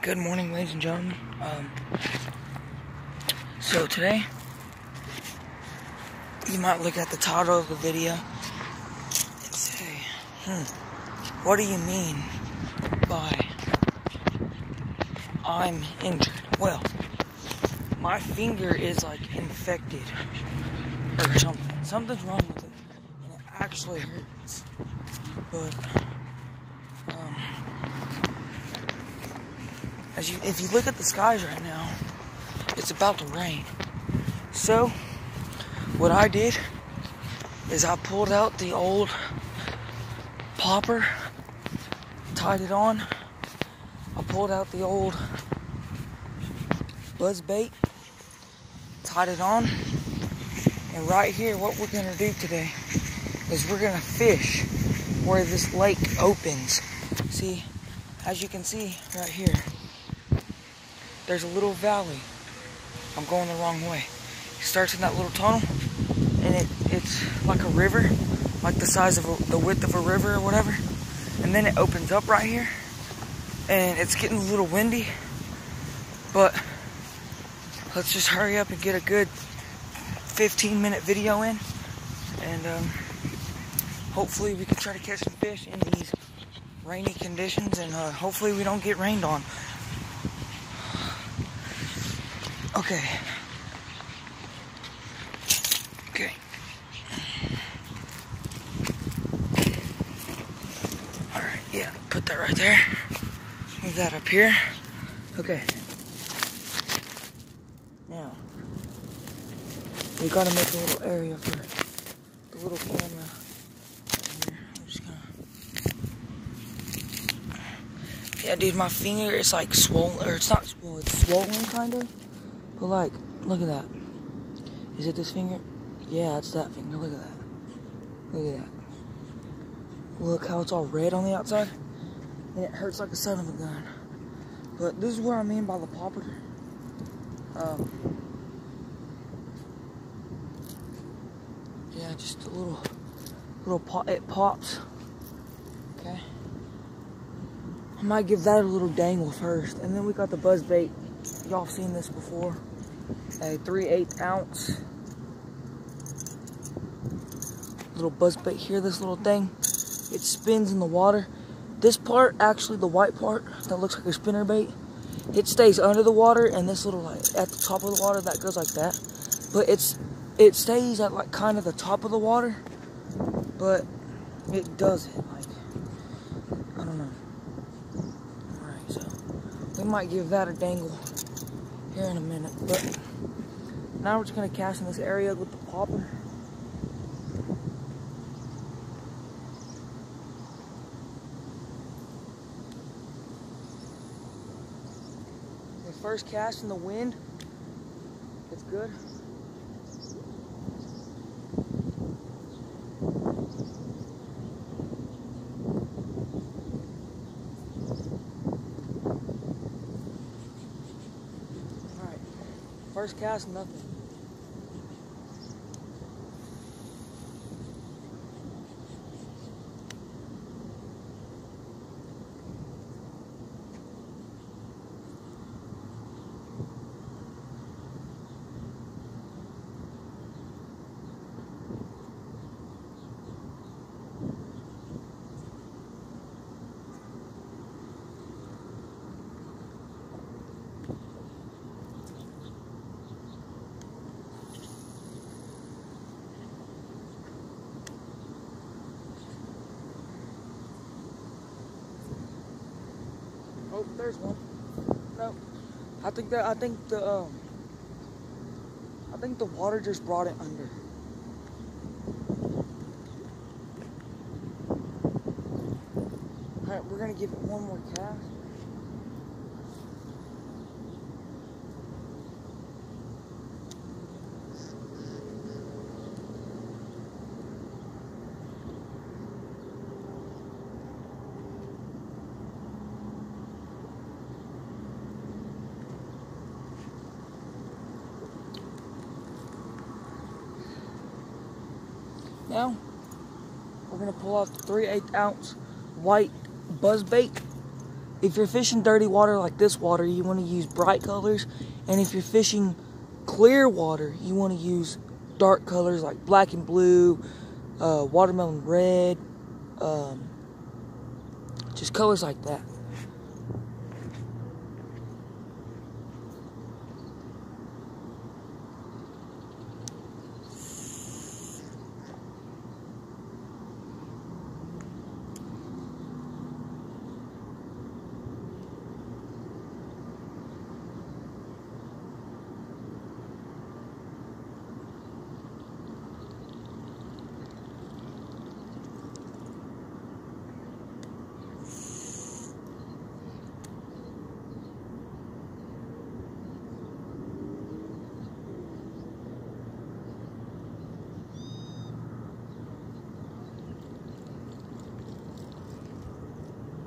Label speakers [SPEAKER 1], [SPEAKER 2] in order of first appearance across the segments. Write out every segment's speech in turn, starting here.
[SPEAKER 1] Good morning, ladies and gentlemen. So today, you might look at the title of the video and say, what do you mean by I'm injured? Well, my finger is like infected or something. Something's wrong with it, and it actually hurts. But if you look at the skies right now, it's about to rain. So what I did is I pulled out the old popper, tied it on. I pulled out the old buzz bait, tied it on. And right here, what we're gonna do today is we're gonna fish where this lake opens. See, as you can see right here, there's a little valley. I'm going the wrong way. It starts in that little tunnel, and it's like a river, like the size of the width of a river or whatever. And then it opens up right here, and it's getting a little windy. But let's just hurry up and get a good 15-minute video in, and hopefully we can try to catch some fish in these rainy conditions, and hopefully we don't get rained on. Okay. Alright, yeah, put that right there. Move that up here. Okay. Now, we gotta make a little area for the little camera. I'm just gonna... Yeah, dude, my finger is like swollen, or it's not swollen, it's swollen kind of. But like, look at that. Is it this finger? Yeah, it's that finger. Look at that. Look at that. Look how it's all red on the outside. And it hurts like a son of a gun. But this is what I mean by the popper. Yeah, just a little pop. It pops. Okay. I might give that a little dangle first, and then we got the buzz bait. Y'all have seen this before. A 3/8 ounce little buzz bait here. This little thing, it spins in the water. This part, actually the white part that looks like a spinner bait, it stays under the water, and this little, like at the top of the water, that goes like that. But it stays at like kind of the top of the water, but it doesn't, like, I don't know. Alright, so we might give that a dangle here in a minute, but now we're just gonna cast in this area with the popper. The first cast in the wind, it's good. Alright, first cast, nothing. Oh, there's one. No, I think the water just brought it under. All right, we're gonna give it one more cast. Now, we're gonna pull out the 3/8 ounce white buzz bait, if you're fishing dirty water like this water, you want to use bright colors. And if you're fishing clear water, you want to use dark colors like black and blue, watermelon red, just colors like that.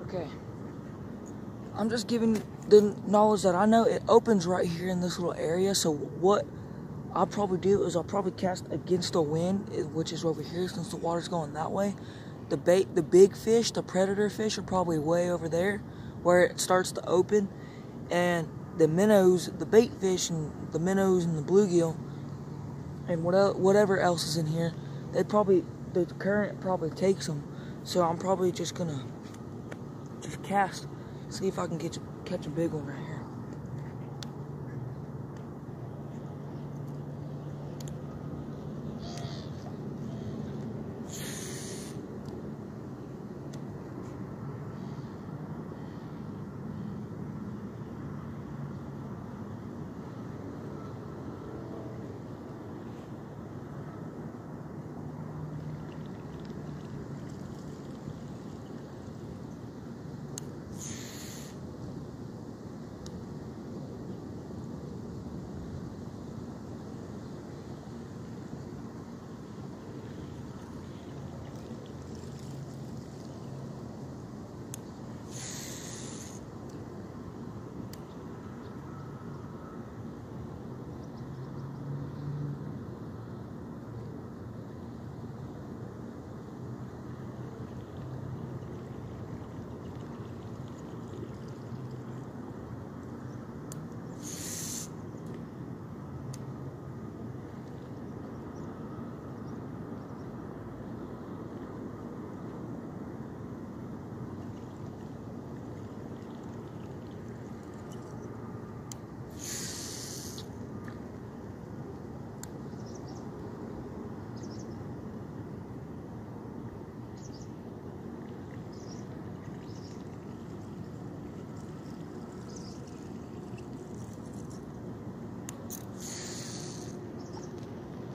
[SPEAKER 1] Okay, I'm just giving the knowledge that I know. It opens right here in this little area. So what I'll probably do is I'll probably cast against the wind, which is over here since the water's going that way. The big fish, the predator fish, are probably way over there where it starts to open. And the minnows, the bait fish, and the minnows and the bluegill, and whatever else is in here, the current probably takes them. So I'm probably just gonna cast, see if I can catch a big one right here.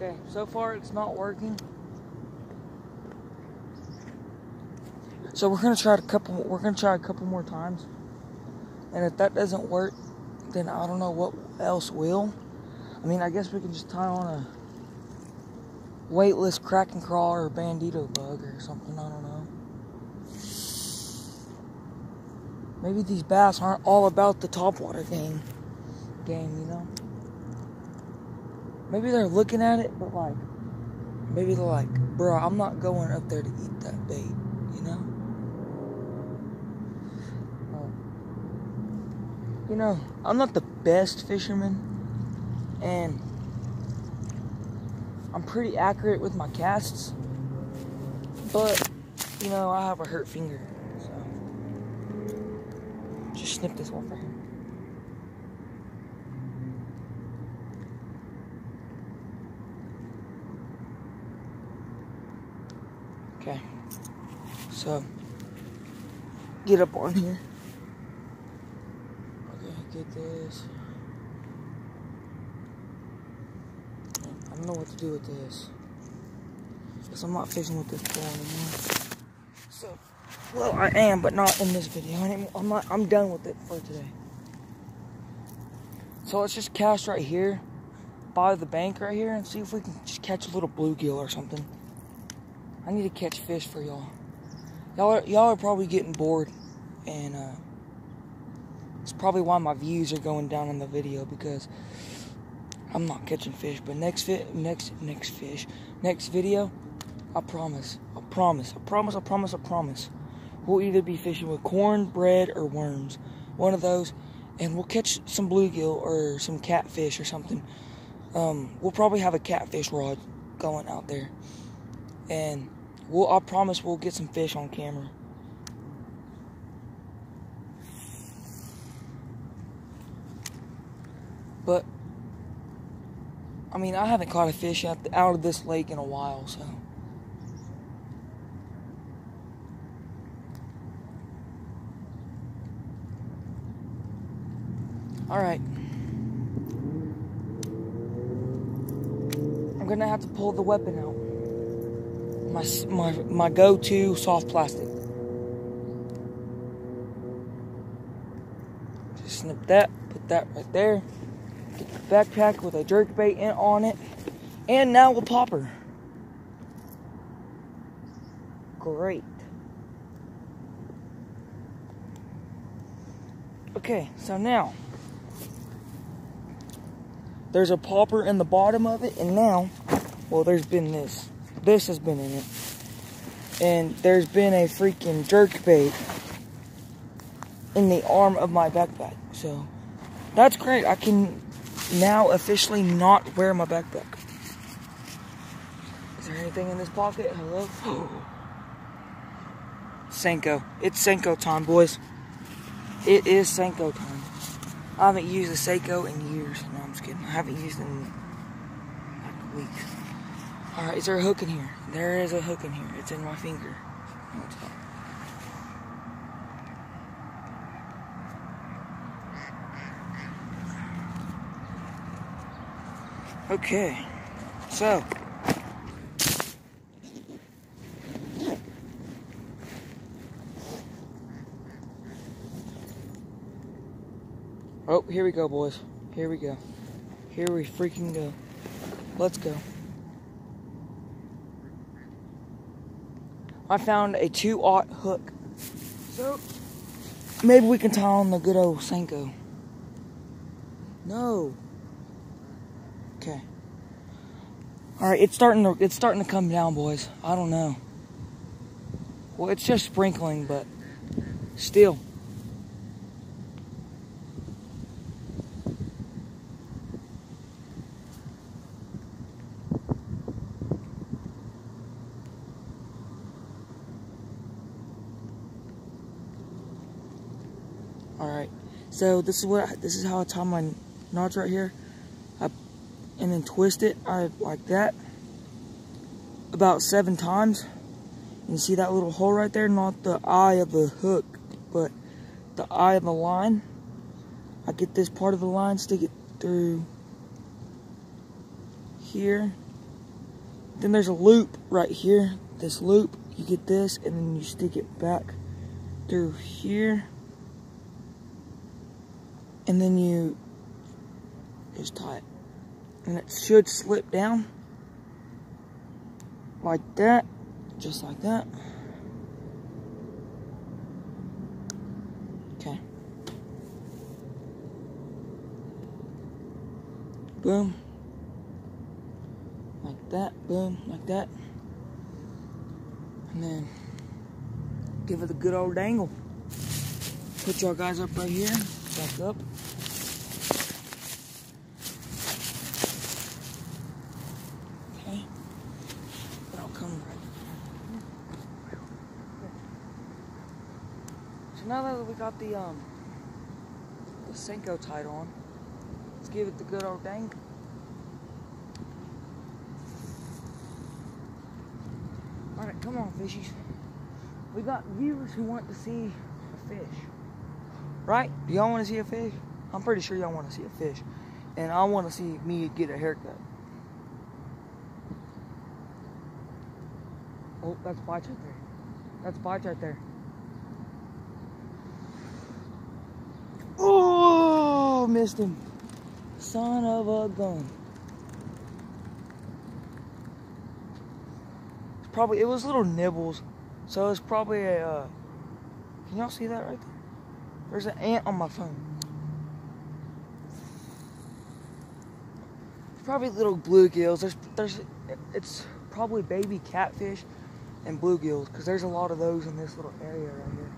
[SPEAKER 1] Okay, so far it's not working. So we're gonna try a couple more times. And if that doesn't work, then I don't know what else will. I mean, I guess we can just tie on a weightless Kraken crawler or bandito bug or something, I don't know. Maybe these bass aren't all about the topwater game, you know? Maybe they're looking at it, but like, maybe they're like, bro, I'm not going up there to eat that bait, you know? You know, I'm not the best fisherman, and I'm pretty accurate with my casts, but, you know, I have a hurt finger, so just snip this one for him. Okay, so get up on here. Okay, get this. I don't know what to do with this, because I'm not fishing with this pole anymore. So, well, I am, but not in this video anymore. I'm done with it for today. So let's just cast right here, by the bank right here, and see if we can just catch a little bluegill or something. I need to catch fish for y'all. Y'all are probably getting bored, and it's probably why my views are going down on the video, because I'm not catching fish. But next video, I promise, we'll either be fishing with cornbread or worms. One of those. And we'll catch some bluegill or some catfish or something. We'll probably have a catfish rod going out there. And I promise we'll get some fish on camera. But, I mean, I haven't caught a fish out of this lake in a while, so. Alright. I'm gonna have to pull the weapon out. My go-to soft plastic. Just snip that, put that right there. Get the backpack with a jerkbait on it. And now a popper. Great. Okay, so now there's a popper in the bottom of it, and now, well, there's been this. This has been in it. And there's been a freaking jerkbait in the arm of my backpack. So, that's great. I can now officially not wear my backpack. Is there anything in this pocket? Hello? Senko. It's Senko time, boys. It is Senko time. I haven't used a Seiko in years. No, I'm just kidding. I haven't used it in like weeks. Alright, is there a hook in here? There is a hook in here. It's in my finger. No, it's not. Okay. So. Oh, here we go, boys. Here we go. Here we freaking go. Let's go. I found a 2/0 hook. So, maybe we can tie on the good old Senko. No. Okay. Alright, it's starting to come down, boys. I don't know. Well, it's just sprinkling, but still. Alright, so this is how I tie my knots right here. And then twist it like that about 7 times. And you see that little hole right there? Not the eye of the hook, but the eye of the line. I get this part of the line, stick it through here. Then there's a loop right here. This loop, you get this, and then you stick it back through here. And then you just tie it. And it should slip down like that, just like that. Okay. Boom. Like that, boom, like that. And then give it a good old dangle. Put y'all guys up right here, back up. So now that we got the Senko tied on, let's give it the good old dangle. Alright, come on, fishies. We got viewers who want to see a fish. Right? Do y'all want to see a fish? I'm pretty sure y'all want to see a fish. And I want to see me get a haircut. Oh, that's bites right there. That's bites right there. Oh, missed him. Son of a gun. It was little nibbles. So it's probably a, can y'all see that right there? There's an ant on my phone. It's probably little bluegills. It's probably baby catfish. and bluegills, because there's a lot of those in this little area right here.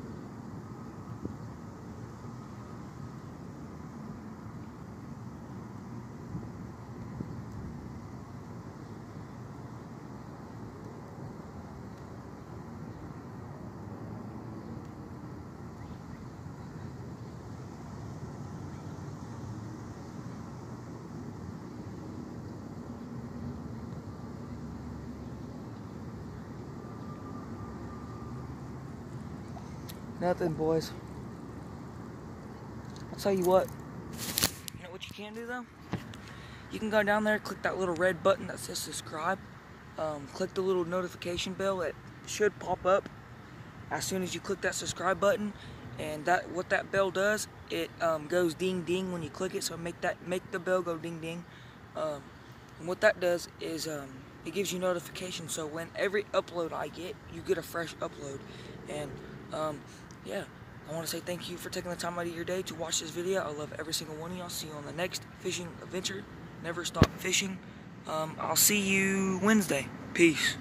[SPEAKER 1] Nothing, boys. I'll tell you what. You know what you can do, though? You can go down there, click that little red button that says subscribe. Click the little notification bell. It should pop up as soon as you click that subscribe button. And what that bell does, it goes ding ding when you click it. So make the bell go ding ding. And what that does is it gives you notifications. So when every upload I get, you get a fresh upload. And yeah, I want to say thank you for taking the time out of your day to watch this video. I love every single one of y'all. See you on the next fishing adventure. Never stop fishing. I'll see you Wednesday. Peace.